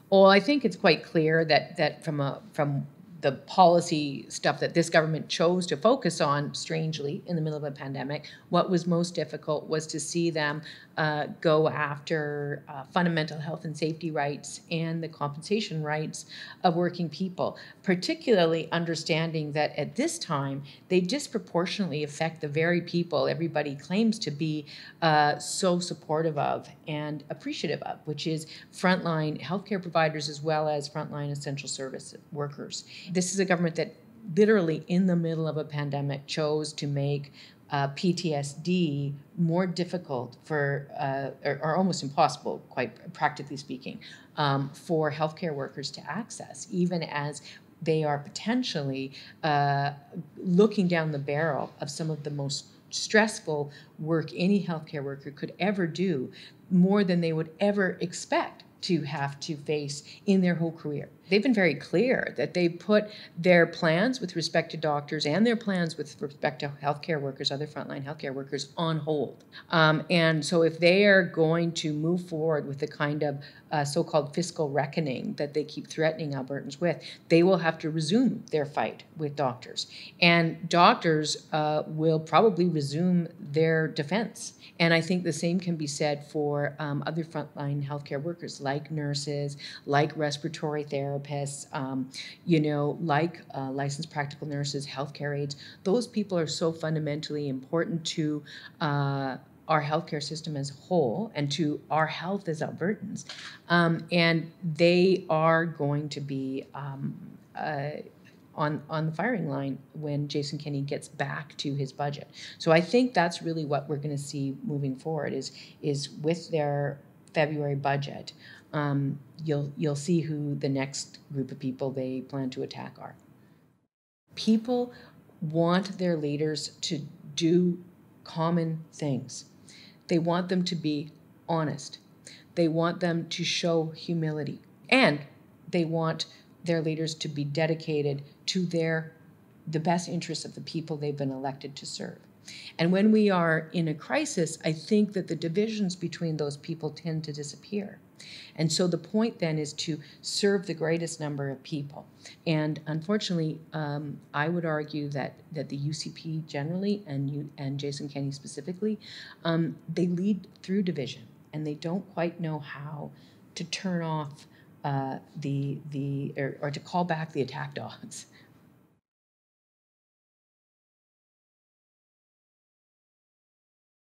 Well, I think it's quite clear that from the policy stuff that this government chose to focus on, strangely, in the middle of a pandemic, what was most difficult was to see them go after fundamental health and safety rights and the compensation rights of working people, particularly understanding that at this time, they disproportionately affect the very people everybody claims to be so supportive of and appreciative of, which is frontline healthcare providers as well as frontline essential service workers. This is a government that literally in the middle of a pandemic chose to make PTSD more difficult for, or almost impossible, quite practically speaking, for healthcare workers to access, even as they are potentially looking down the barrel of some of the most stressful work any healthcare worker could ever do, more than they would ever expect to have to face in their whole career. They've been very clear that they put their plans with respect to doctors and their plans with respect to healthcare workers, other frontline healthcare workers, on hold. And so if they are going to move forward with the kind of so-called fiscal reckoning that they keep threatening Albertans with, they will have to resume their fight with doctors. And doctors will probably resume their defense. And I think the same can be said for other frontline healthcare workers, like nurses, like respiratory therapists, like licensed practical nurses, healthcare aides. Those people are so fundamentally important to our healthcare system as a whole and to our health as Albertans. And they are going to be on the firing line when Jason Kenney gets back to his budget. So I think that's really what we're going to see moving forward is with their February budget, you'll see who the next group of people they plan to attack are. People want their leaders to do common things. They want them to be honest. They want them to show humility. And they want their leaders to be dedicated to the best interests of the people they've been elected to serve. And when we are in a crisis, I think that the divisions between those people tend to disappear. And so the point then is to serve the greatest number of people. And unfortunately, I would argue that the UCP generally and Jason Kenney specifically, they lead through division, and they don't quite know how to turn off or to call back the attack dogs.